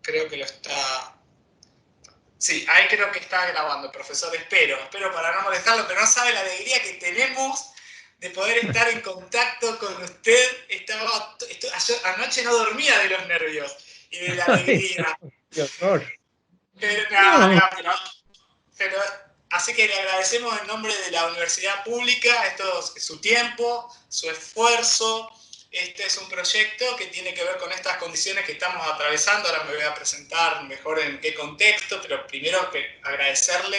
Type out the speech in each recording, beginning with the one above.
Creo que lo está... Sí, ahí creo que está grabando, profesor. Espero para no molestarlo, pero no sabe la alegría que tenemos de poder estar en contacto con usted. Anoche no dormía de los nervios y de la Ay, alegría. qué horror. Pero, No, pero así que le agradecemos en nombre de la Universidad Pública su tiempo, su esfuerzo. Este es un proyecto que tiene que ver con estas condiciones que estamos atravesando. Ahora me voy a presentar mejor en qué contexto, pero primero agradecerle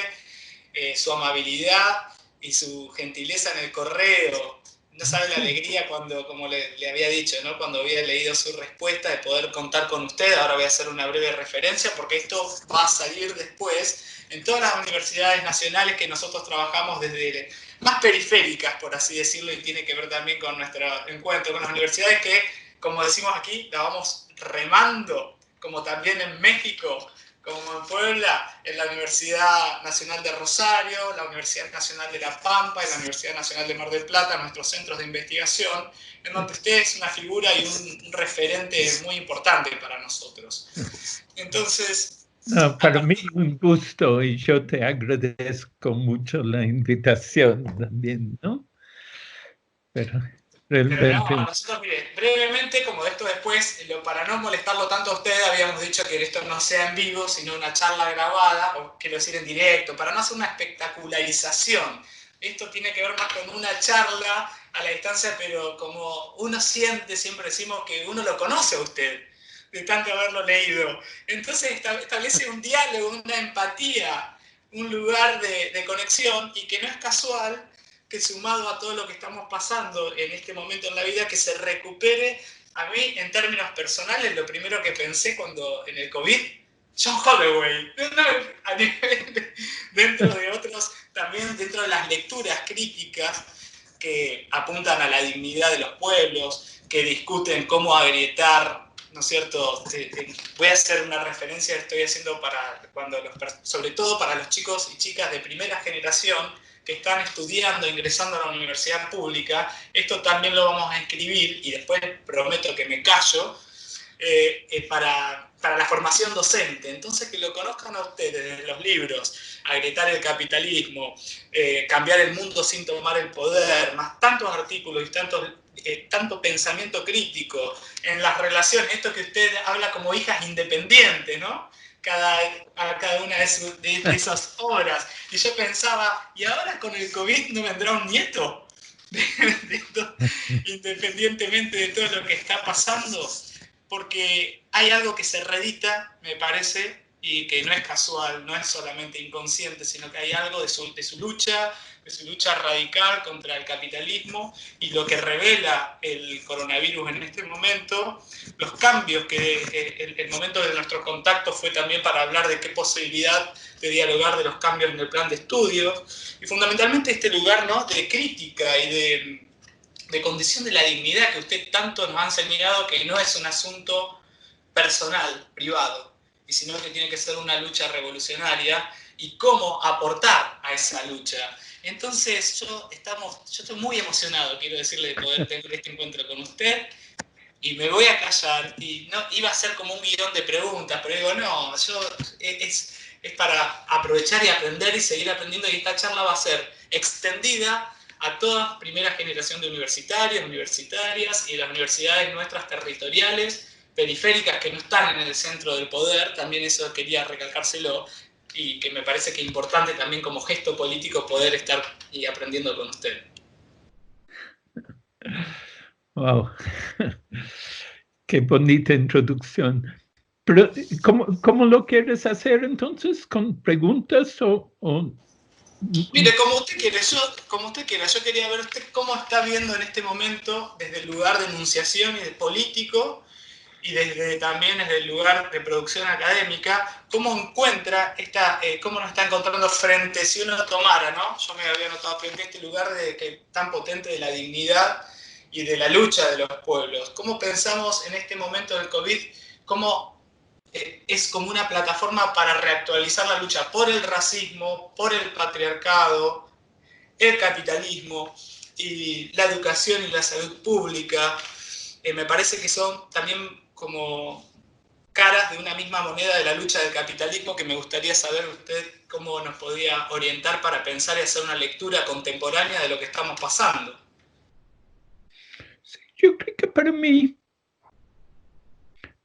su amabilidad y su gentileza en el correo. No sabe la sí. alegría cuando, como le había dicho, ¿no? Cuando había leído su respuesta, de poder contar con usted. Ahora voy a hacer una breve referencia porque esto va a salir después en todas las universidades nacionales que nosotros trabajamos desde más periféricas, por así decirlo, y tiene que ver también con nuestro encuentro con las universidades que, como decimos aquí, la vamos remando, como también en México, como en Puebla, en la Universidad Nacional de Rosario, la Universidad Nacional de La Pampa y la Universidad Nacional de Mar del Plata, nuestros centros de investigación, en donde usted es una figura y un referente muy importante para nosotros. Entonces, No, a para mí partir... un gusto y yo te agradezco mucho la invitación también, ¿no? Pero Pero no, realmente, a nosotros, mire, brevemente, como esto después, para no molestarlo tanto a usted, habíamos dicho que esto no sea en vivo, sino una charla grabada, o quiero decir en directo, para no hacer una espectacularización. Esto tiene que ver más con una charla a la distancia, pero como uno siente, siempre decimos que uno lo conoce a usted, de tanto haberlo leído. Entonces establece un diálogo, una empatía, un lugar de conexión, y que no es casual que sumado a todo lo que estamos pasando en este momento en la vida, que se recupere. A mí, en términos personales, lo primero que pensé cuando en el COVID, John Holloway, dentro de otros, también dentro de las lecturas críticas que apuntan a la dignidad de los pueblos, que discuten cómo agrietar, ¿no es cierto? Voy a hacer una referencia que estoy haciendo sobre todo para los chicos y chicas de primera generación que están estudiando, ingresando a la universidad pública. Esto también lo vamos a escribir y después prometo que me callo, para la formación docente. Entonces, que lo conozcan a ustedes desde los libros, agrietar el capitalismo, cambiar el mundo sin tomar el poder, más tantos artículos y tanto pensamiento crítico en las relaciones, esto que usted habla como hijas independientes, ¿no? Cada una de esas obras. Y yo pensaba, ¿y ahora con el COVID no vendrá un nieto? Independientemente de todo lo que está pasando, porque hay algo que se reedita, me parece, y que no es casual, no es solamente inconsciente, sino que hay algo de su lucha radical contra el capitalismo, y lo que revela el coronavirus en este momento, los cambios el momento de nuestro contacto fue también para hablar de qué posibilidad de dialogar de los cambios en el plan de estudios, y fundamentalmente este lugar, ¿no?, de crítica y de condición de la dignidad que usted tanto nos ha enseñado, que no es un asunto personal, privado, y sino que tiene que ser una lucha revolucionaria, y cómo aportar a esa lucha. Entonces yo estoy muy emocionado, quiero decirle, de poder tener este encuentro con usted, y me voy a callar, y no iba a ser como un guión de preguntas, pero digo, no, es para aprovechar y aprender y seguir aprendiendo, y esta charla va a ser extendida a toda primera generación de universitarios, universitarias, y las universidades nuestras territoriales, periféricas, que no están en el centro del poder. También eso quería recalcárselo, y que me parece que es importante también como gesto político poder estar y aprendiendo con usted. wow, qué bonita introducción. Pero, ¿cómo lo quieres hacer entonces? ¿Con preguntas o... Mire, como usted quiera, yo quería ver usted cómo está viendo en este momento, desde el lugar de enunciación y de político, y también desde el lugar de producción académica, cómo encuentra cómo nos está encontrando frente, si uno tomara, ¿no? Yo me había notado frente a este lugar tan potente de la dignidad y de la lucha de los pueblos. ¿Cómo pensamos en este momento del COVID, cómo es como una plataforma para reactualizar la lucha por el racismo, por el patriarcado, el capitalismo y la educación y la salud pública? Me parece que son también como caras de una misma moneda de la lucha del capitalismo, que me gustaría saber usted cómo nos podía orientar para pensar y hacer una lectura contemporánea de lo que estamos pasando. Yo creo que para mí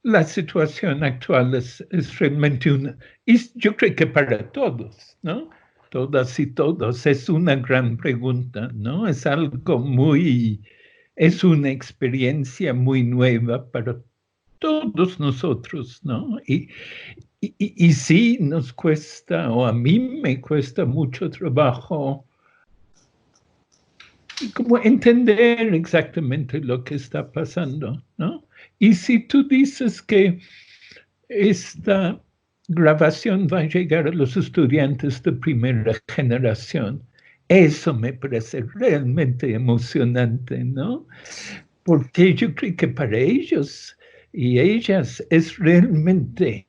la situación actual es realmente y yo creo que para todos, ¿no? Todas y todos, es una gran pregunta, ¿no? Es algo es una experiencia muy nueva para todos nosotros, ¿no? Y sí nos cuesta, o a mí me cuesta mucho trabajo, como entender exactamente lo que está pasando, ¿no? Y si tú dices que esta grabación va a llegar a los estudiantes de primera generación, eso me parece realmente emocionante, ¿no? Porque yo creo que para ellos y ellas es realmente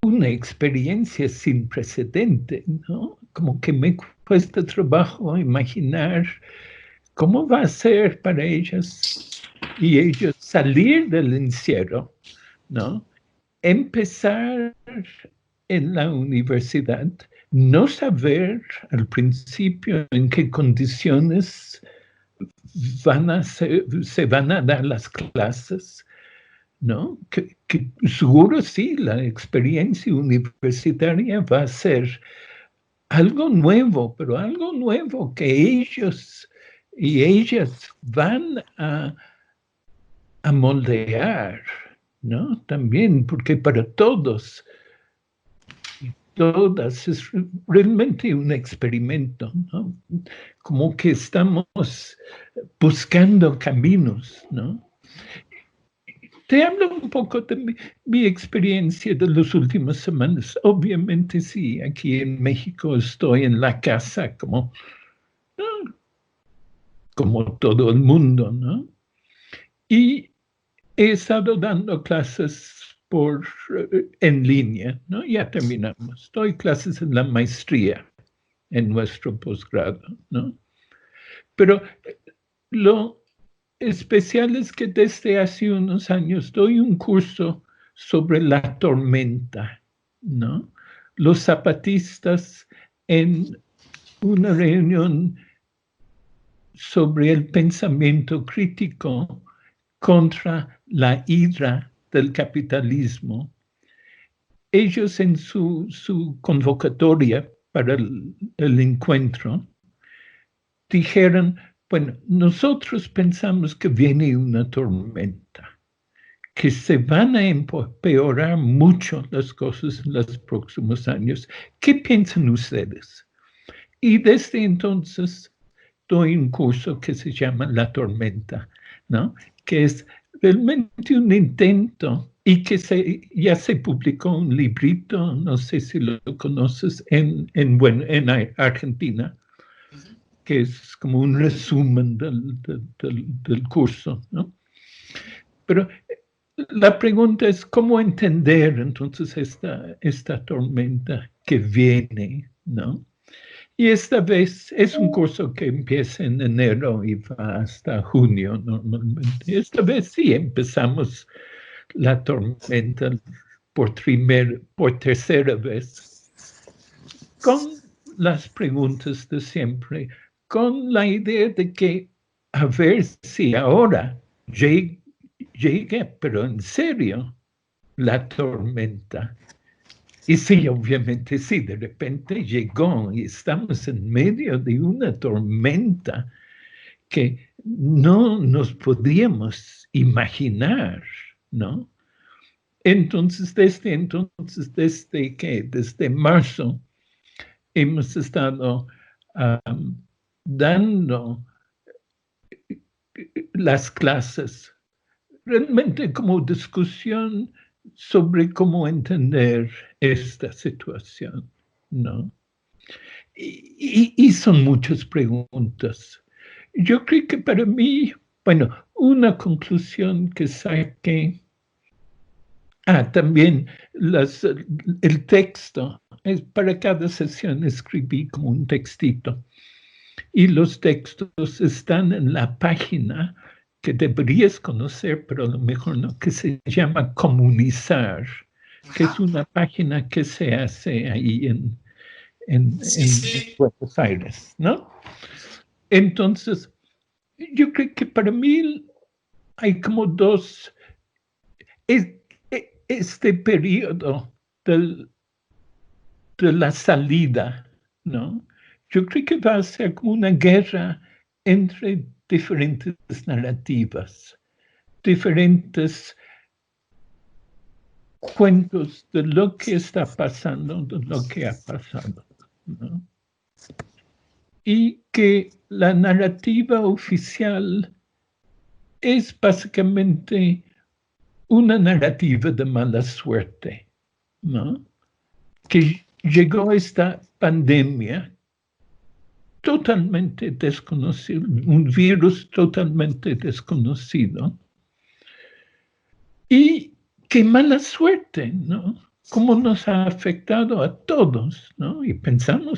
una experiencia sin precedente, ¿no? Como que me cuesta trabajo imaginar cómo va a ser para ellas y ellos salir del encierro, ¿no? Empezar en la universidad, no saber al principio en qué condiciones se van a dar las clases, ¿no? Que seguro sí, la experiencia universitaria va a ser algo nuevo, pero algo nuevo que ellos y ellas van a moldear, ¿no? También, porque para todas es realmente un experimento, ¿no? Como que estamos buscando caminos, ¿no? Te hablo un poco de mi experiencia de las últimas semanas. Obviamente sí, aquí en México estoy en la casa como todo el mundo, ¿no? Y he estado dando clases en línea, ¿no? Ya terminamos. Doy clases en la maestría, en nuestro posgrado, ¿no? Pero lo especial es que desde hace unos años doy un curso sobre la tormenta, ¿no? Los zapatistas en una reunión sobre el pensamiento crítico contra la hidra del capitalismo. Ellos en su convocatoria para el encuentro dijeron, bueno, nosotros pensamos que viene una tormenta, que se van a empeorar mucho las cosas en los próximos años. ¿Qué piensan ustedes? Y desde entonces doy un curso que se llama La Tormenta, ¿no? Que es realmente un intento y que ya se publicó un librito, no sé si lo conoces, en Argentina, que es como un resumen del curso, ¿no? Pero la pregunta es cómo entender entonces esta tormenta que viene, ¿no? Y esta vez es un curso que empieza en enero y va hasta junio normalmente. Esta vez sí empezamos la tormenta por tercera vez con las preguntas de siempre, con la idea de que a ver si ahora llega, pero en serio, la tormenta. Y sí, obviamente sí, de repente llegó y estamos en medio de una tormenta que no nos podíamos imaginar, ¿no? Entonces, desde marzo, hemos estado dando las clases realmente como discusión sobre cómo entender esta situación, ¿no? Y son muchas preguntas. Yo creo que para mí, bueno, una conclusión que saqué, también el texto, para cada sesión escribí como un textito, y los textos están en la página que deberías conocer, pero a lo mejor no, que se llama Comunizar, que es una página que se hace ahí en Buenos Aires, ¿no? Entonces, yo creo que para mí hay como dos, este periodo de la salida, ¿no? Yo creo que va a ser como una guerra entre diferentes narrativas, diferentes cuentos de lo que está pasando, de lo que ha pasado, ¿no? Y que la narrativa oficial es básicamente una narrativa de mala suerte, ¿no? Que llegó esta pandemia totalmente desconocido, un virus totalmente desconocido, y qué mala suerte, ¿no? Cómo nos ha afectado a todos, ¿no? Y pensando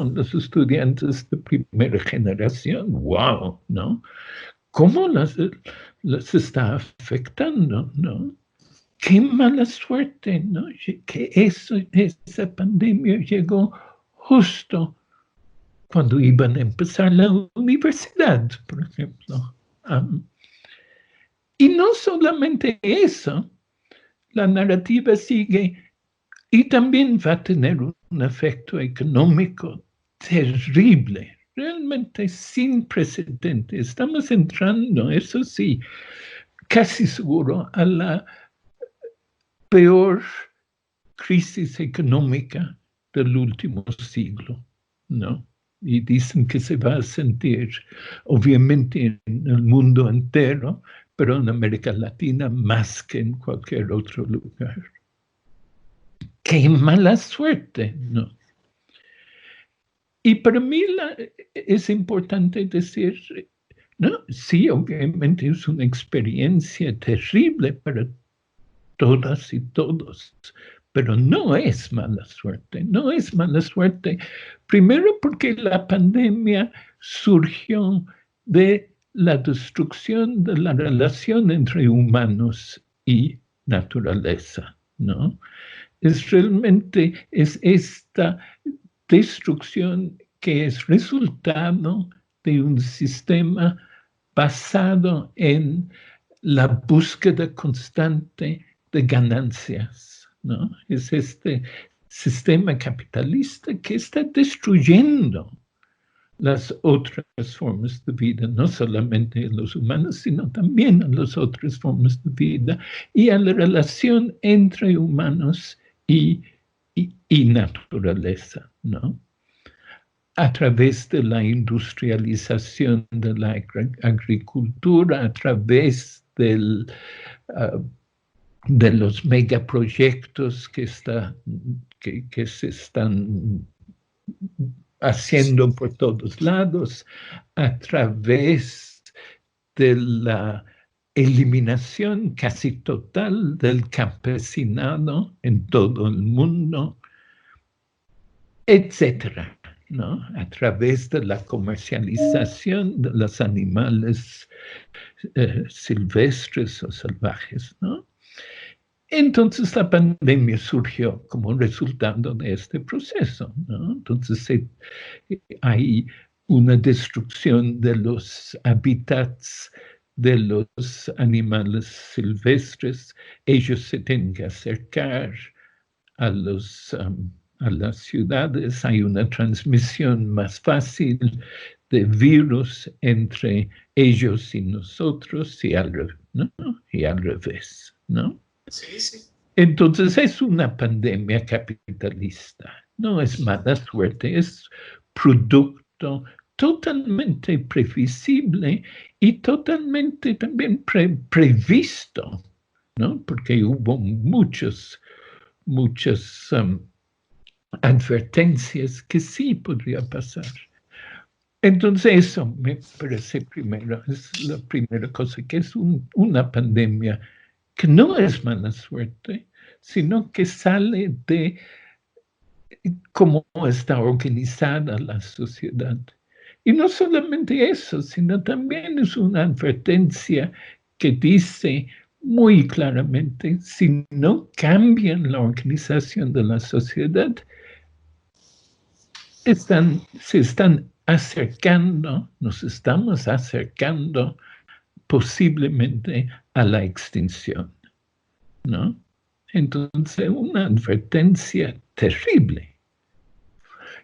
en los estudiantes de primera generación, wow, ¿no? ¿Cómo las está afectando, ¿no? Qué mala suerte, ¿no? Que esa pandemia llegó justo cuando iban a empezar la universidad, por ejemplo. Y no solamente eso, la narrativa sigue y también va a tener un efecto económico terrible, realmente sin precedente. Estamos entrando, eso sí, casi seguro a la peor crisis económica del último siglo, ¿no? Y dicen que se va a sentir, obviamente, en el mundo entero, pero en América Latina más que en cualquier otro lugar. ¡Qué mala suerte! ¿No? Y para mí es importante decir, no, sí, obviamente es una experiencia terrible para todas y todos, pero no es mala suerte, no es mala suerte. Primero porque la pandemia surgió de la destrucción de la relación entre humanos y naturaleza, ¿no? Realmente es esta destrucción que es resultado de un sistema basado en la búsqueda constante de ganancias, ¿no? Es este sistema capitalista que está destruyendo las otras formas de vida, no solamente en los humanos, sino también en las otras formas de vida y en la relación entre humanos y naturaleza, ¿no? A través de la industrialización de la agricultura, a través de los megaproyectos que se están haciendo por todos lados, a través de la eliminación casi total del campesinado en todo el mundo, etcétera, ¿no? A través de la comercialización de los animales silvestres o salvajes, ¿no? Entonces la pandemia surgió como resultado de este proceso, ¿no? Entonces hay una destrucción de los hábitats de los animales silvestres. Ellos se tienen que acercar a las ciudades, hay una transmisión más fácil de virus entre ellos y nosotros y al revés, ¿no? Sí, sí. Entonces es una pandemia capitalista, no es mala suerte, es producto totalmente previsible y totalmente también previsto, ¿no? Porque hubo muchas advertencias que sí podría pasar. Entonces eso me parece primero, es la primera cosa, que es una pandemia que no es mala suerte, sino que sale de cómo está organizada la sociedad Y no solamente eso, sino también es una advertencia que dice muy claramente, si no cambian la organización de la sociedad, se están acercando, nos estamos acercando posiblemente a la extinción, ¿no? Entonces, una advertencia terrible.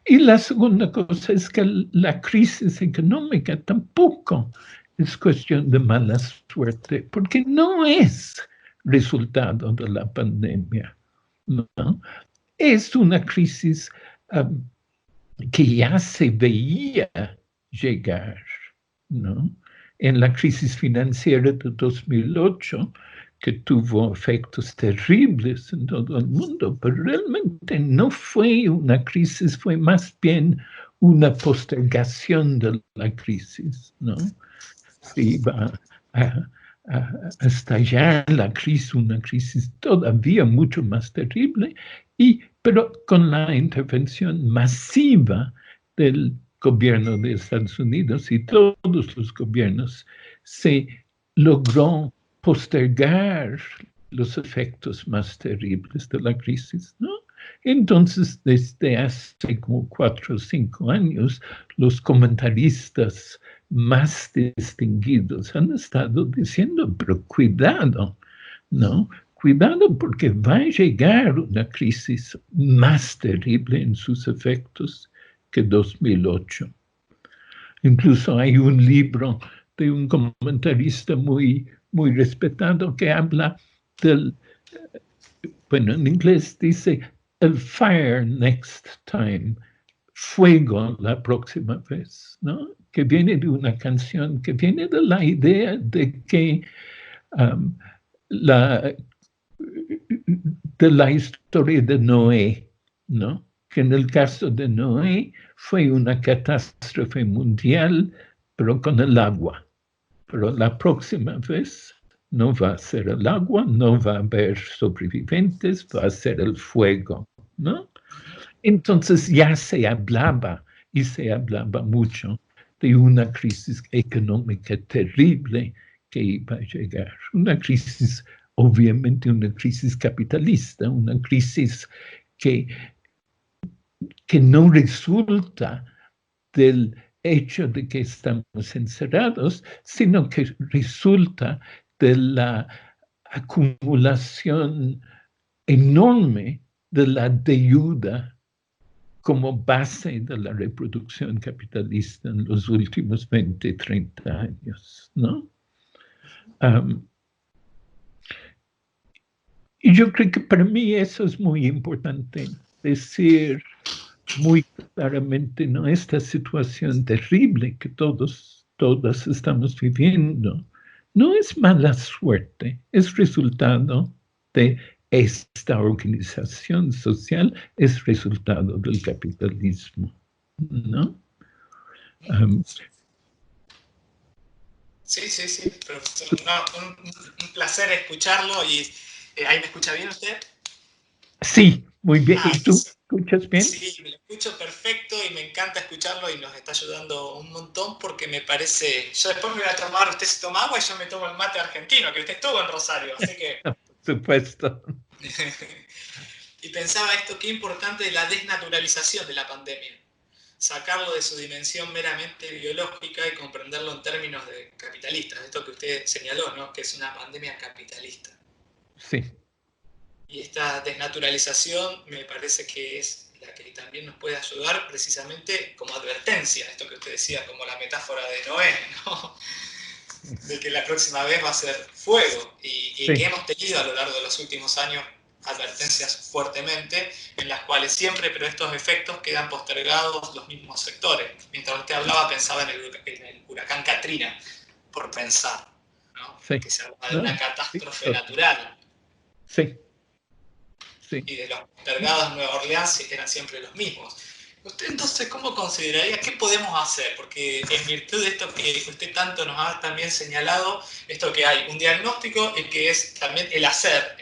Y la segunda cosa es que la crisis económica tampoco es cuestión de mala suerte, porque no es resultado de la pandemia, ¿no? Es una crisis que ya se veía llegar, ¿no? En la crisis financiera de 2008, que tuvo efectos terribles en todo el mundo, pero realmente no fue una crisis, fue más bien una postergación de la crisis, ¿no? Se iba a estallar la crisis, una crisis todavía mucho más terrible, pero con la intervención masiva del gobierno de Estados Unidos y todos los gobiernos, se logró postergar los efectos más terribles de la crisis, ¿no? Entonces, desde hace como 4 o 5 años, los comentaristas más distinguidos han estado diciendo, pero cuidado, ¿no? Cuidado porque va a llegar una crisis más terrible en sus efectos que 2008. Incluso hay un libro de un comentarista muy, muy respetado que habla del, bueno, en inglés dice, el fire next time, fuego la próxima vez, ¿no? Que viene de una canción, que viene de la idea de que de la historia de Noé, ¿no? Que en el caso de Noé fue una catástrofe mundial, pero con el agua. Pero la próxima vez no va a ser el agua, no va a haber sobrevivientes, va a ser el fuego, ¿no? Entonces ya se hablaba, y se hablaba mucho, de una crisis económica terrible que iba a llegar. Una crisis, obviamente una crisis capitalista, una crisis que no resulta del hecho de que estamos encerrados, sino que resulta de la acumulación enorme de la deuda como base de la reproducción capitalista en los últimos 20, 30 años, ¿no? Y yo creo que para mí eso es muy importante, decir muy claramente, ¿no? Esta situación terrible que todas estamos viviendo, no es mala suerte, es resultado de esta organización social, es resultado del capitalismo, ¿no? Sí, sí, sí, profesor. No, un placer escucharlo y ¿ahí me escucha bien usted? Sí, muy bien. Ah, ¿Y tú escuchas bien? sí, me lo escucho perfecto y me encanta escucharlo y nos está ayudando un montón porque me parece... Yo después me voy a tomar, usted se toma agua y yo me tomo el mate argentino, que usted estuvo en Rosario, así que... Por supuesto. Y pensaba esto, qué importante la desnaturalización de la pandemia. Sacarlo de su dimensión meramente biológica y comprenderlo en términos de capitalistas. Esto que usted señaló, ¿no? Que es una pandemia capitalista. Sí. Y esta desnaturalización me parece que es la que también nos puede ayudar precisamente como advertencia, esto que usted decía, como la metáfora de Noé, ¿no? De que la próxima vez va a ser fuego y Sí. que hemos tenido a lo largo de los últimos años advertencias fuertemente en las cuales siempre, pero estos efectos quedan postergados los mismos sectores. Mientras usted hablaba pensaba en el huracán Katrina, por pensar, ¿no? Sí. Que se habla de una catástrofe Sí. natural. Sí. Sí. Y de los postergados en Nueva Orleans eran siempre los mismos. ¿Usted entonces cómo consideraría, qué podemos hacer? Porque en virtud de esto que usted tanto nos ha también señalado, esto que hay un diagnóstico y que es también el hacer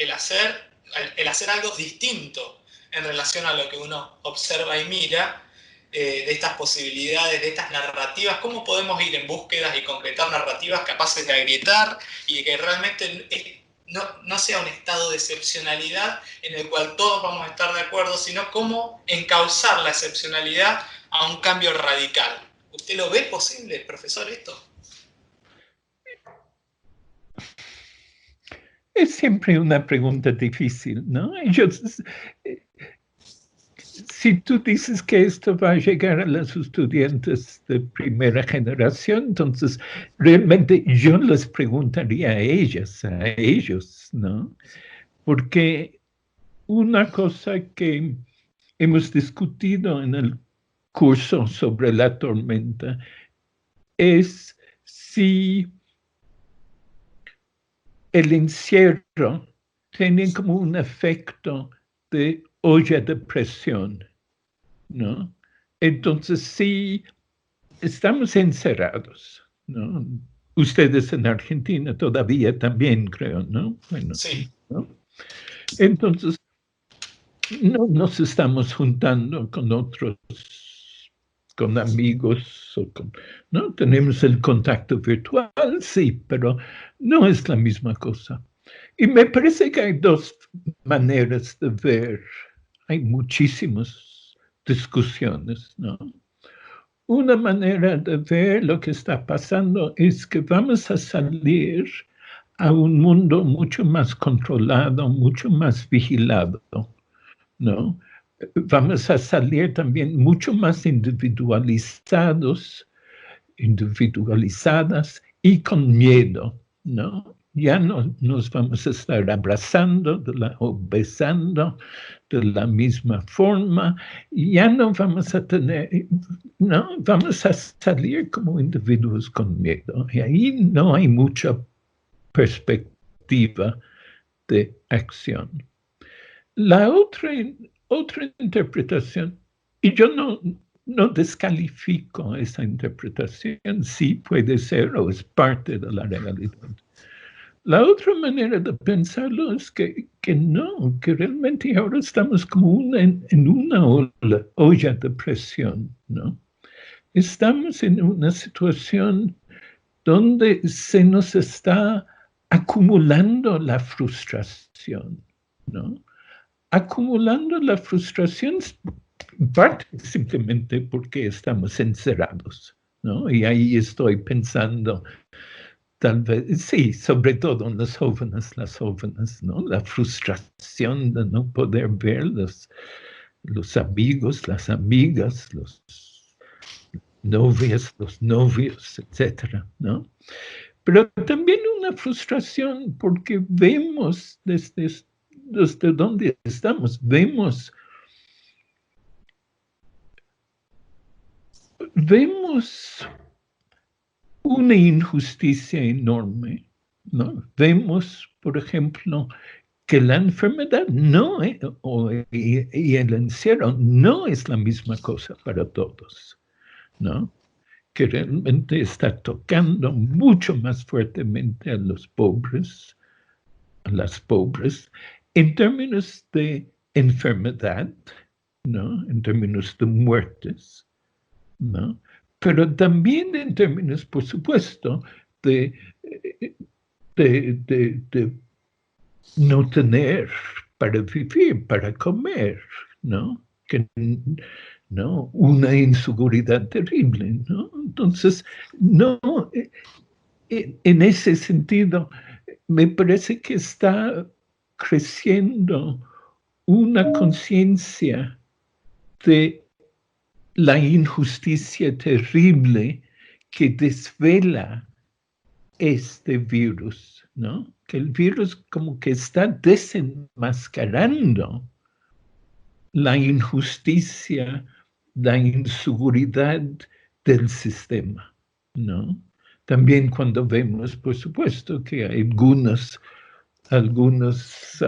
algo distinto en relación a lo que uno observa y mira, de estas posibilidades, de estas narrativas? ¿Cómo podemos ir en búsquedas y concretar narrativas capaces de agrietar y que realmente no sea un estado de excepcionalidad en el cual todos vamos a estar de acuerdo, sino cómo encauzar la excepcionalidad a un cambio radical? ¿Usted lo ve posible, profesor, esto? Es siempre una pregunta difícil, ¿no? Si tú dices que esto va a llegar a los estudiantes de primera generación, entonces realmente yo les preguntaría a ellos, ¿no? Porque una cosa que hemos discutido en el curso sobre la tormenta es si el encierro tiene como un efecto de olla de presión, ¿no? Entonces, sí, estamos encerrados, ¿no? Ustedes en Argentina todavía también, creo, ¿no? Bueno, sí. ¿no? Entonces, no nos estamos juntando con otros, con amigos, ¿no? Tenemos el contacto virtual, sí, pero no es la misma cosa. Y me parece que hay dos maneras de ver, hay muchísimas discusiones, ¿no? Una manera de ver lo que está pasando es que vamos a salir a un mundo mucho más controlado, mucho más vigilado, ¿no? Vamos a salir también mucho más individualizadas y con miedo, ¿no? Ya no nos vamos a estar abrazando o besando de la misma forma, ya no vamos a tener, no, vamos a salir como individuos con miedo, y ahí no hay mucha perspectiva de acción. La otra interpretación, y yo no descalifico esa interpretación, sí puede ser o es parte de la realidad. La otra manera de pensarlo es que no, que realmente ahora estamos como en una olla de presión, ¿no? Estamos en una situación donde se nos está acumulando la frustración, ¿no? Acumulando la frustración parte simplemente porque estamos encerrados, ¿no? Y ahí estoy pensando, tal vez, sí, sobre todo en las jóvenes, ¿no? La frustración de no poder ver los amigos, las amigas, los novias, los novios, etcétera, ¿no? Pero también una frustración porque vemos desde donde estamos, vemos una injusticia enorme, ¿no? Vemos, por ejemplo, que la enfermedad y el encierro no es la misma cosa para todos, ¿no? Que realmente está tocando mucho más fuertemente a los pobres, a las pobres, en términos de enfermedad, ¿no? En términos de muertes, ¿no? Pero también en términos, por supuesto, de no tener para vivir, para comer, ¿no? ¿No? Una inseguridad terrible, ¿no? Entonces, no, en ese sentido, me parece que está creciendo una conciencia de la injusticia terrible que desvela este virus, ¿no? Que el virus como que está desenmascarando la injusticia, la inseguridad del sistema, ¿no? También cuando vemos, por supuesto, que hay algunos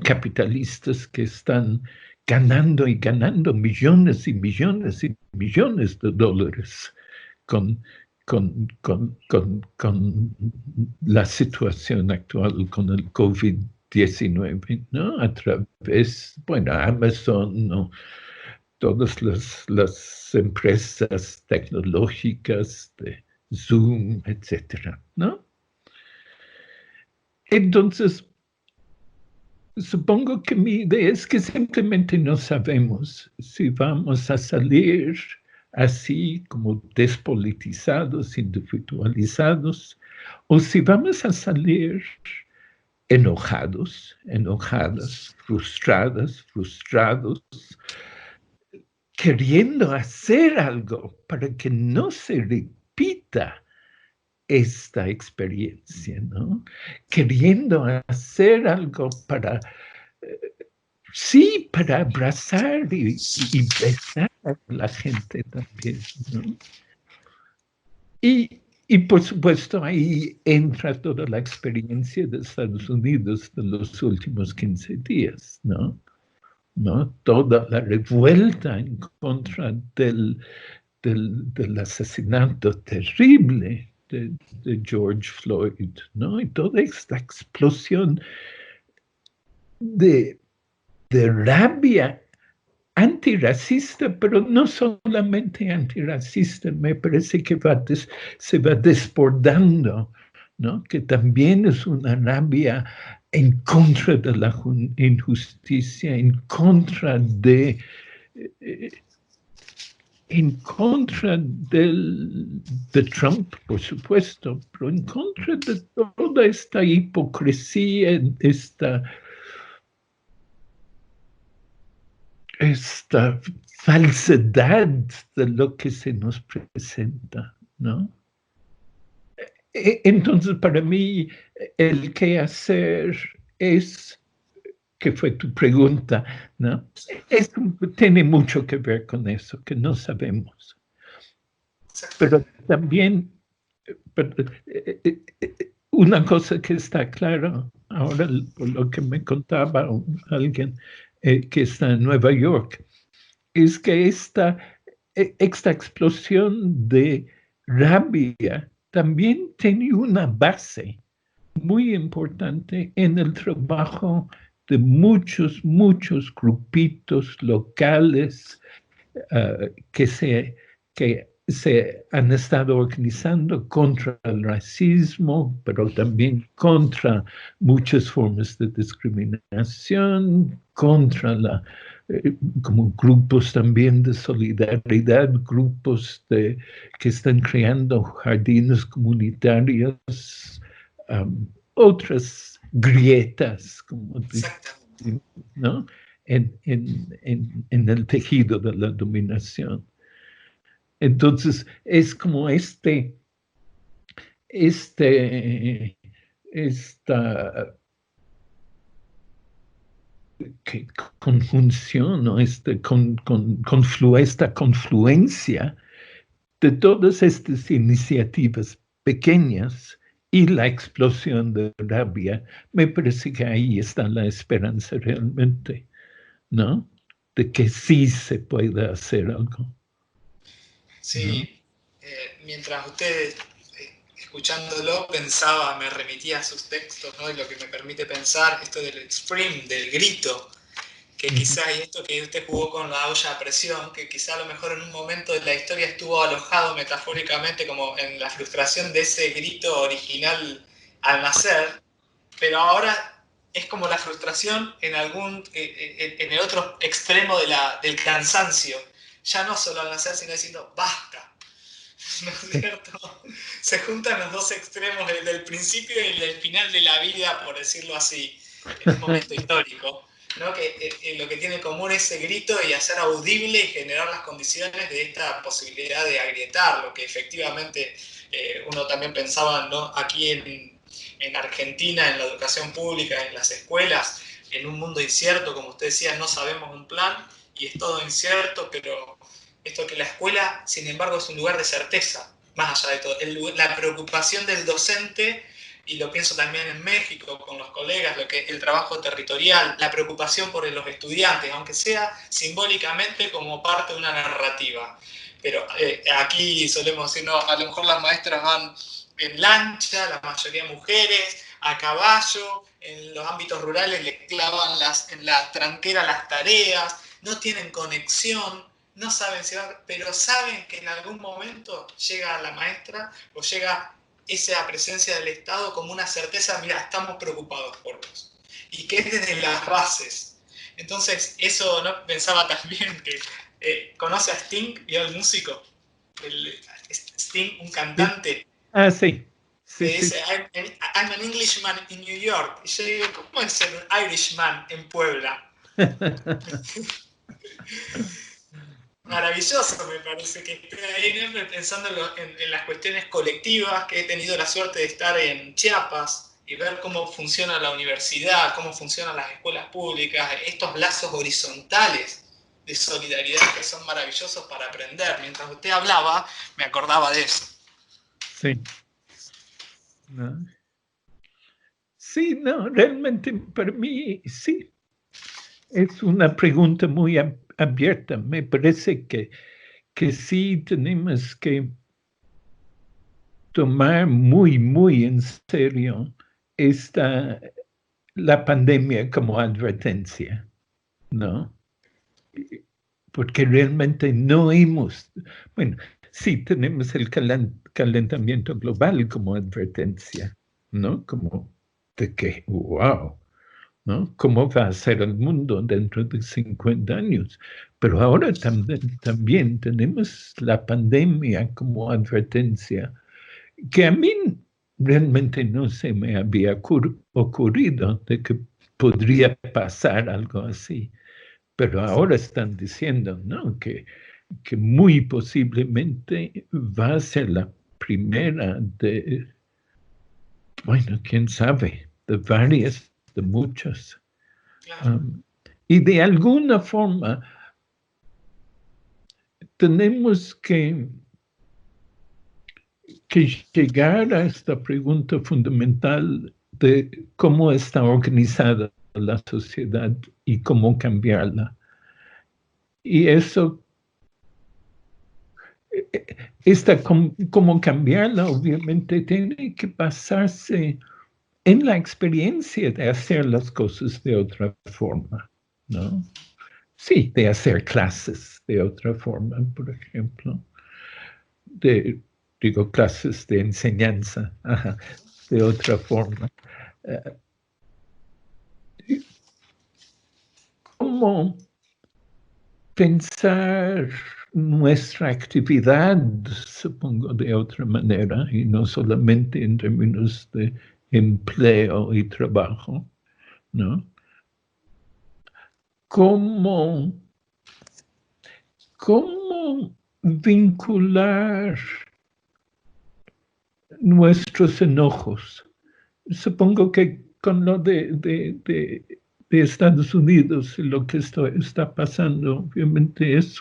capitalistas que están ganando y ganando millones y millones y millones de dólares con la situación actual, con el COVID-19, ¿no? A través, bueno, Amazon, ¿no? todas las empresas tecnológicas de Zoom, etcétera, ¿no? Entonces, supongo que mi idea es que simplemente no sabemos si vamos a salir así como despolitizados, individualizados, o si vamos a salir enojados, enojadas, frustradas, frustrados, queriendo hacer algo para que no se repita esta experiencia, ¿no? Queriendo hacer algo para, sí, para abrazar y besar a la gente también, ¿no? Y por supuesto ahí entra toda la experiencia de Estados Unidos de los últimos 15 días, ¿no? Toda la revuelta en contra del asesinato terrible de George Floyd, ¿no? Y toda esta explosión de rabia antirracista, pero no solamente antirracista, me parece que se va desbordando, ¿no? Que también es una rabia en contra de la injusticia, en contra de Trump, por supuesto, pero en contra de toda esta hipocresía, esta falsedad de lo que se nos presenta, ¿no? Entonces, para mí, el qué hacer es, que fue tu pregunta, ¿no? Tiene mucho que ver con eso, que no sabemos. Pero también, una cosa que está clara ahora, por lo que me contaba alguien que está en Nueva York, es que esta explosión de rabia también tiene una base muy importante en el trabajo de muchos grupitos locales que se han estado organizando contra el racismo, pero también contra muchas formas de discriminación, contra como grupos también de solidaridad, grupos que están creando jardines comunitarios, otras grietas, como ¿no? En el tejido de la dominación. Entonces, es como esta conjunción, ¿no? Esta confluencia de todas estas iniciativas pequeñas y la explosión de rabia. Me parece que ahí está la esperanza realmente, ¿no? De que sí se pueda hacer algo. Sí, mientras usted, escuchándolo, pensaba, me remitía a sus textos, ¿no? Y lo que me permite pensar, esto del scream, del grito, que quizá, y esto que usted jugó con la olla a presión, que quizá a lo mejor en un momento de la historia estuvo alojado metafóricamente como en la frustración de ese grito original al nacer, pero ahora es como la frustración en el otro extremo del cansancio, ya no solo al nacer, sino diciendo basta, ¿no es cierto? Se juntan los dos extremos, el del principio y el del final de la vida, por decirlo así, en un momento histórico, ¿no? Que lo que tiene en común es ese grito y hacer audible y generar las condiciones de esta posibilidad de agrietar, lo que efectivamente uno también pensaba, ¿no? Aquí en Argentina, en la educación pública, en las escuelas, en un mundo incierto, como usted decía, no sabemos un plan y es todo incierto, pero esto que la escuela, sin embargo, es un lugar de certeza, más allá de todo. La preocupación del docente, y lo pienso también en México con los colegas, el trabajo territorial, la preocupación por los estudiantes, aunque sea simbólicamente como parte de una narrativa. Pero aquí solemos decir, no, a lo mejor las maestras van en lancha, la mayoría mujeres, a caballo, en los ámbitos rurales le clavan en la tranquera las tareas, no tienen conexión no saben si van, pero saben que en algún momento llega la maestra o llega esa presencia del Estado como una certeza, mira, estamos preocupados por vos. Y que es desde las bases. Entonces, eso, ¿no? Pensaba también que conoce a Sting, ¿vio el músico? Sting, un cantante. Ah, sí. Sí, Que sí. dice, I'm an Englishman in New York. Y yo digo, ¿cómo es ser un Irishman en Puebla? Maravilloso, me parece que esté ahí pensando en las cuestiones colectivas, que he tenido la suerte de estar en Chiapas y ver cómo funciona la universidad, cómo funcionan las escuelas públicas, estos lazos horizontales de solidaridad que son maravillosos para aprender. Mientras usted hablaba, me acordaba de eso. Sí. ¿No? Sí, no, realmente para mí sí. Es una pregunta muy abierta. Me parece que sí tenemos que tomar muy, muy en serio la pandemia como advertencia, ¿no? Porque realmente no hemos, bueno, sí tenemos el calentamiento global como advertencia, ¿no? Como de que, wow, ¿no? ¿Cómo va a ser el mundo dentro de 50 años? Pero ahora también tenemos la pandemia como advertencia, que a mí realmente no se me había ocurrido de que podría pasar algo así. Pero ahora están diciendo, ¿no? Que muy posiblemente va a ser la primera de, bueno, quién sabe, de varias, de muchas. Claro. Y de alguna forma tenemos que llegar a esta pregunta fundamental de cómo está organizada la sociedad y cómo cambiarla. Y eso, cómo cambiarla, obviamente tiene que basarse en la experiencia de hacer las cosas de otra forma, ¿no? Sí, de hacer clases de otra forma, por ejemplo. Digo, clases de enseñanza, de otra forma. ¿Cómo pensar nuestra actividad, supongo, de otra manera, y no solamente en términos de empleo y trabajo, ¿no? ¿Cómo vincular nuestros enojos? Supongo que con lo de Estados Unidos, lo que está pasando, obviamente es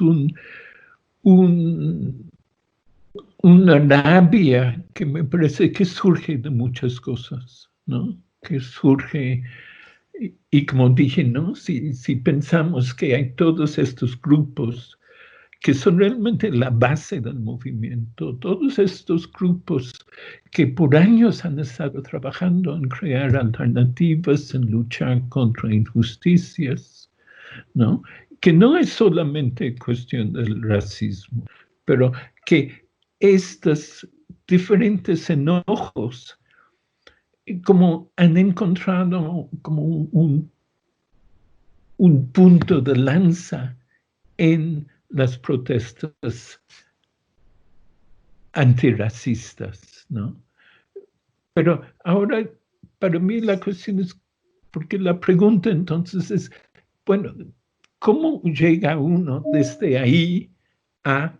una rabia que me parece que surge de muchas cosas, ¿no? Que surge, y como dije, ¿no? Si pensamos que hay todos estos grupos que son realmente la base del movimiento, todos estos grupos que por años han estado trabajando en crear alternativas, en luchar contra injusticias, ¿no? Que no es solamente cuestión del racismo, pero que estos diferentes enojos como han encontrado como un punto de lanza en las protestas antirracistas, ¿no? Pero ahora, para mí la cuestión es, porque la pregunta entonces es, bueno, ¿cómo llega uno desde ahí a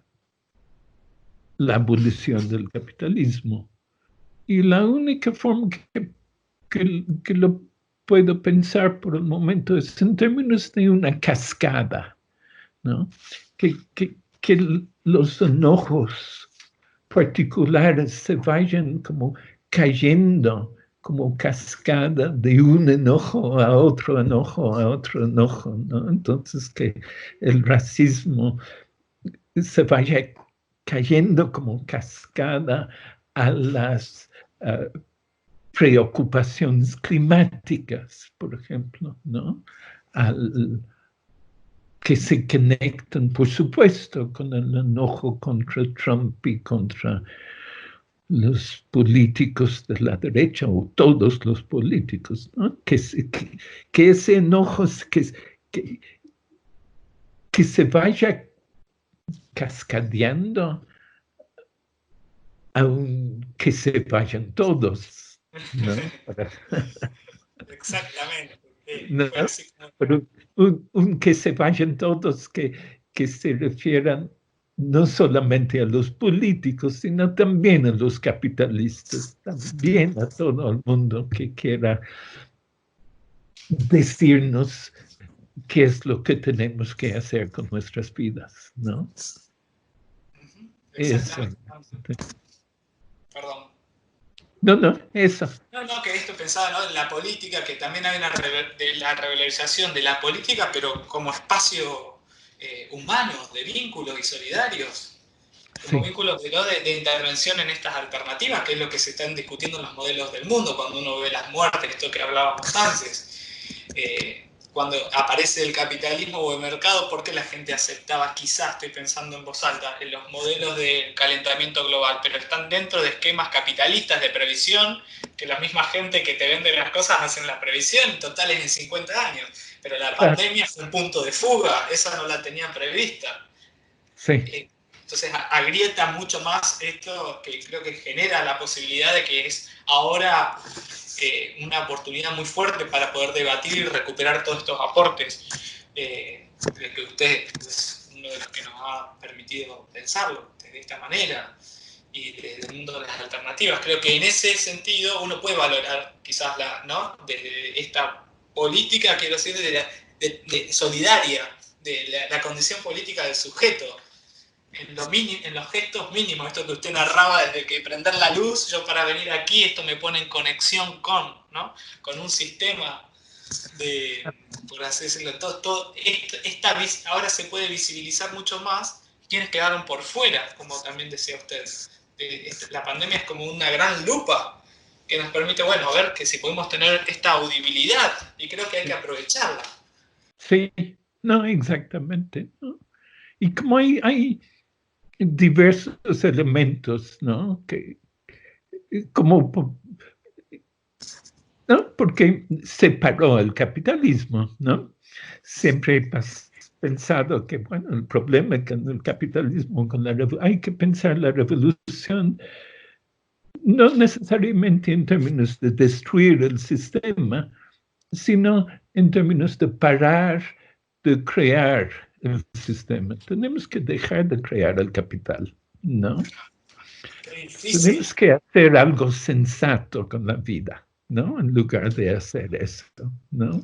la abolición del capitalismo? Y la única forma que lo puedo pensar por el momento es en términos de una cascada, ¿no? Que los enojos particulares se vayan como cayendo como cascada de un enojo a otro enojo a otro enojo, ¿no? Entonces que el racismo se vaya cayendo como cascada a las preocupaciones climáticas, por ejemplo, ¿no? que se conectan, por supuesto, con el enojo contra Trump y contra los políticos de la derecha, o todos los políticos, ¿no? Que ese enojo que, que se vaya cascadeando, aunque se vayan todos, ¿no? Exactamente. ¿No? Fue así como... Pero que se vayan todos, que se refieran no solamente a los políticos, sino también a los capitalistas, también a todo el mundo que quiera decirnos qué es lo que tenemos que hacer con nuestras vidas, ¿no? Eso. Exactamente. Perdón. No, eso. No, que esto pensaba, ¿no? En la política, que también hay de la revalorización de la política, pero como espacio humano, de vínculos y solidarios, como Sí. vínculos de intervención en estas alternativas, que es lo que se están discutiendo en los modelos del mundo, cuando uno ve las muertes, esto que hablábamos antes. Cuando aparece el capitalismo o el mercado, ¿por qué la gente aceptaba, quizás estoy pensando en voz alta, en los modelos de calentamiento global, pero están dentro de esquemas capitalistas de previsión, que la misma gente que te vende las cosas hacen la previsión, totales en 50 años, pero la pandemia fue un punto de fuga, esa no la tenían prevista. Sí. Entonces agrieta mucho más esto, que creo que genera la posibilidad de que es ahora una oportunidad muy fuerte para poder debatir y recuperar todos estos aportes, de que usted es uno de los que nos ha permitido pensarlo de esta manera y desde el mundo de las alternativas. Creo que en ese sentido uno puede valorar quizás ¿no? Desde esta política, quiero decir, de solidaria, de la condición política del sujeto, en los gestos mínimos, esto que usted narraba desde que prender la luz, yo para venir aquí, esto me pone en conexión con, ¿no? Con un sistema de, por así decirlo, ahora se puede visibilizar mucho más quienes quedaron por fuera, como también decía usted. La pandemia es como una gran lupa que nos permite, bueno, a ver que si podemos tener esta audibilidad, y creo que hay que aprovecharla. Sí, no, exactamente, ¿no? Y como hay diversos elementos, ¿no? Que, como, ¿no? Porque separó el capitalismo, ¿no? Siempre he pensado que, bueno, el problema con el capitalismo, hay que pensar la revolución no necesariamente en términos de destruir el sistema, sino en términos de parar de crear el sistema. Tenemos que dejar de crear el capital, ¿no? Tenemos que hacer algo sensato con la vida, ¿no? En lugar de hacer esto, ¿no?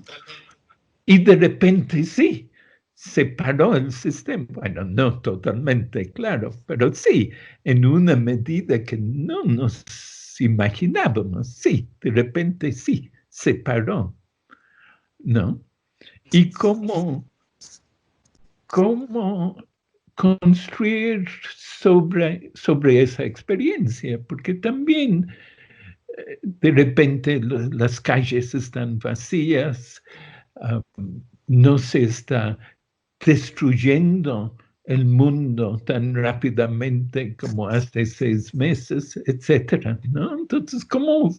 Y de repente sí, se paró el sistema. Bueno, no totalmente, claro, pero sí, en una medida que no nos imaginábamos, sí, de repente sí, se paró, ¿no? Y cómo construir sobre esa experiencia, porque también de repente las calles están vacías, no se está destruyendo el mundo tan rápidamente como hace 6 meses, etcétera, ¿no? Entonces, cómo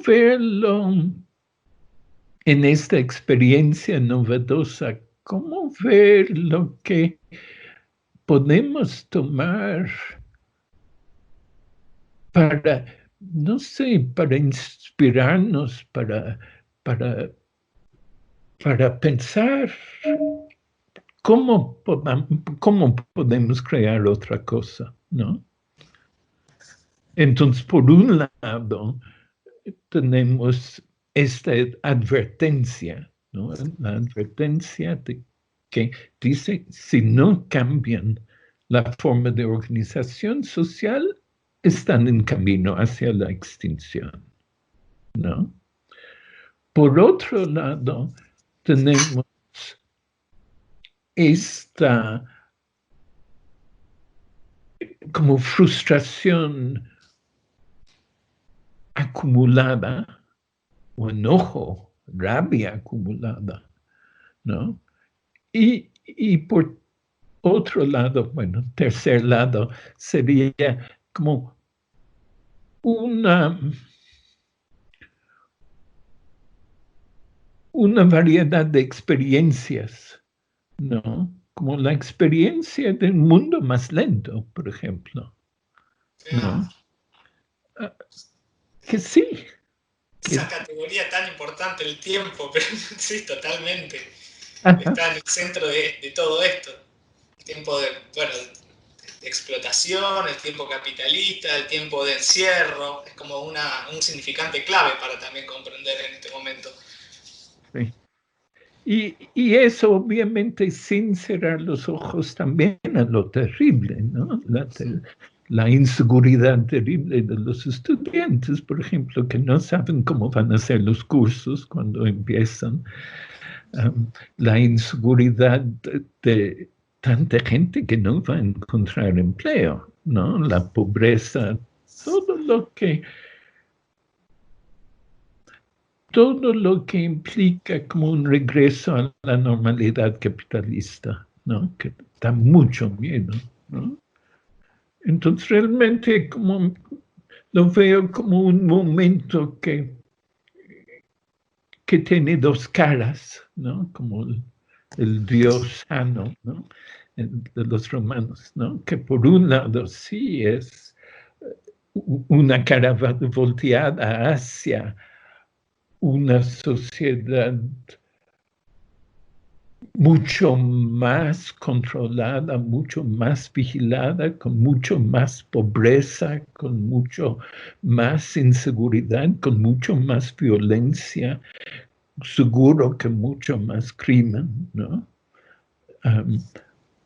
verlo en esta experiencia novedosa? ¿Cómo ver lo que podemos tomar para, no sé, para inspirarnos, para, para pensar cómo podemos crear otra cosa, ¿no? Entonces, por un lado, tenemos esta advertencia, ¿no? La advertencia de que dice, si no cambian la forma de organización social, están en camino hacia la extinción, ¿no? Por otro lado, tenemos esta como frustración acumulada o enojo rabia acumulada, ¿no? Y por otro lado, bueno, tercer lado, sería como una variedad de experiencias, ¿no? Como la experiencia de un mundo más lento, por ejemplo, ¿no? Que sí. Esa categoría tan importante, el tiempo, pero sí, totalmente. Está en el centro de todo esto. El tiempo de explotación, el tiempo capitalista, el tiempo de encierro, es como un significante clave para también comprender en este momento. Sí. Y eso obviamente sin cerrar los ojos también a lo terrible, ¿no? La inseguridad terrible de los estudiantes, por ejemplo, que no saben cómo van a ser los cursos cuando empiezan. La inseguridad de tanta gente que no va a encontrar empleo, ¿no? La pobreza, todo lo que implica como un regreso a la normalidad capitalista, ¿no? Que da mucho miedo, ¿no? Entonces realmente lo veo como un momento que tiene dos caras, ¿no? Como el Dios sano, ¿no? De los romanos, ¿no? Que por un lado sí es una cara volteada hacia una sociedad mucho más controlada, mucho más vigilada, con mucho más pobreza, con mucho más inseguridad, con mucho más violencia, seguro que mucho más crimen, ¿no?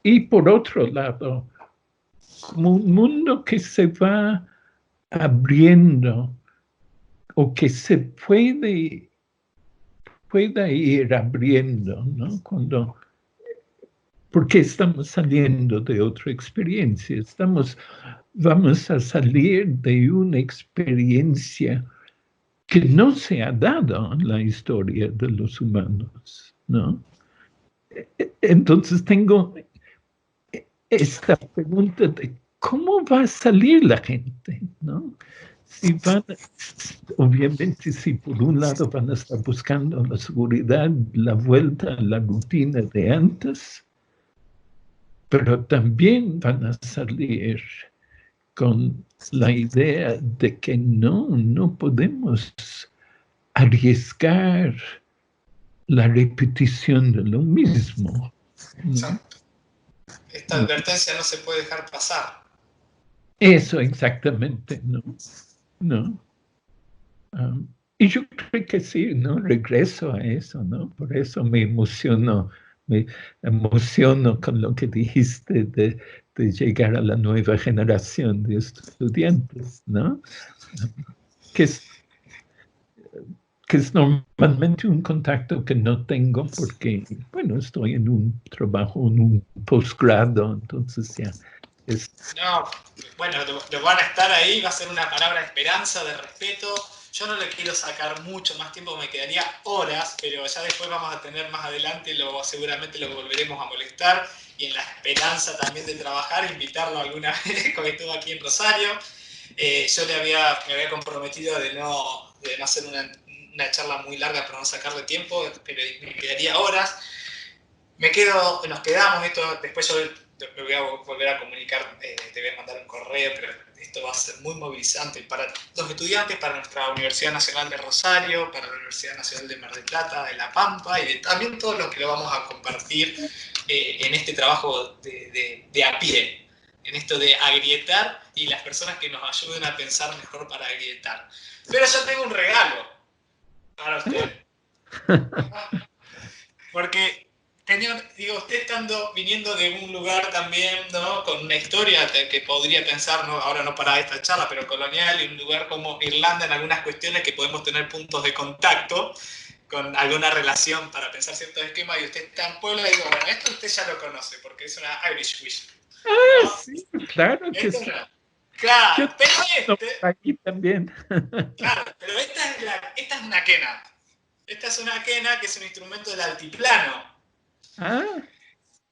Y por otro lado, como un mundo que se va abriendo o que se pueda ir abriendo, ¿no? Porque estamos saliendo de otra experiencia, vamos a salir de una experiencia que no se ha dado en la historia de los humanos, ¿no? Entonces tengo esta pregunta de cómo va a salir la gente, ¿no? Obviamente, si por un lado van a estar buscando la seguridad, la vuelta a la rutina de antes, pero también van a salir con la idea de que no podemos arriesgar la repetición de lo mismo. Exacto. Esta advertencia no se puede dejar pasar. Eso exactamente, ¿no? Y yo creo que sí, ¿no? Regreso a eso, ¿no? Por eso me emociono con lo que dijiste de llegar a la nueva generación de estudiantes, ¿no? Que es normalmente un contacto que no tengo porque, bueno, estoy en un trabajo, en un posgrado, entonces ya es... No, bueno, lo van a estar ahí, va a ser una palabra de esperanza, de respeto. Yo no le quiero sacar mucho más tiempo, me quedaría horas, pero ya después vamos a tener más adelante, seguramente lo volveremos a molestar, y en la esperanza también de trabajar, invitarlo alguna vez cuando estuvo aquí en Rosario. Yo me había comprometido de no hacer una charla muy larga para no sacarle tiempo, pero me quedaría horas. Nos quedamos, después yo me voy a volver a comunicar, te voy a mandar un correo, pero esto va a ser muy movilizante para los estudiantes, para nuestra Universidad Nacional de Rosario, para la Universidad Nacional de Mar del Plata, de La Pampa, y también todos los que lo vamos a compartir en este trabajo de a pie, en esto de agrietar y las personas que nos ayuden a pensar mejor para agrietar. Pero yo tengo un regalo para usted. Porque usted viniendo de un lugar también, ¿no? Con una historia que podría pensar, ¿no? Ahora no para esta charla, pero colonial, y un lugar como Irlanda en algunas cuestiones que podemos tener puntos de contacto con alguna relación para pensar ciertos esquemas, y usted está en Puebla y digo, bueno, esto usted ya lo conoce, porque es una Irish Wish, ¿no? Sí, claro que sí. Claro, pero aquí también. claro, pero esta es una quena. Esta es una quena, que es un instrumento del altiplano, Ah,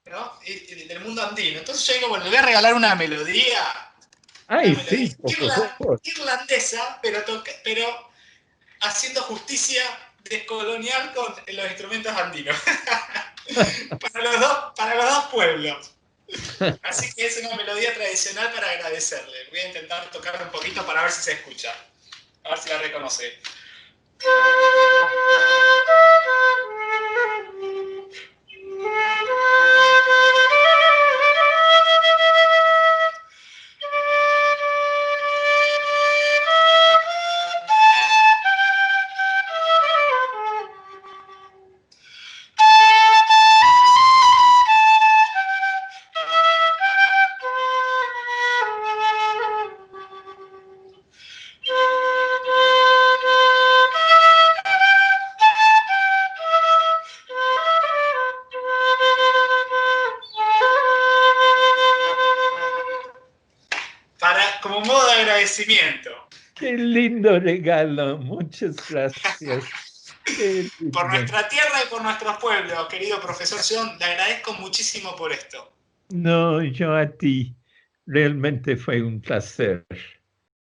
¿no? Y del mundo andino. Entonces yo digo, bueno, le voy a regalar una melodía ay, sí, por favor. irlandesa, pero haciendo justicia descolonial con los instrumentos andinos. Para los dos pueblos. Así que es una melodía tradicional para agradecerle. Voy a intentar tocarla un poquito para ver si se escucha. A ver si la reconoce. Como modo de agradecimiento. Qué lindo regalo, muchas gracias. Qué Por lindo. nuestra tierra y por nuestros pueblos, querido profesor John, le agradezco muchísimo por esto. No, yo a ti. Realmente fue un placer.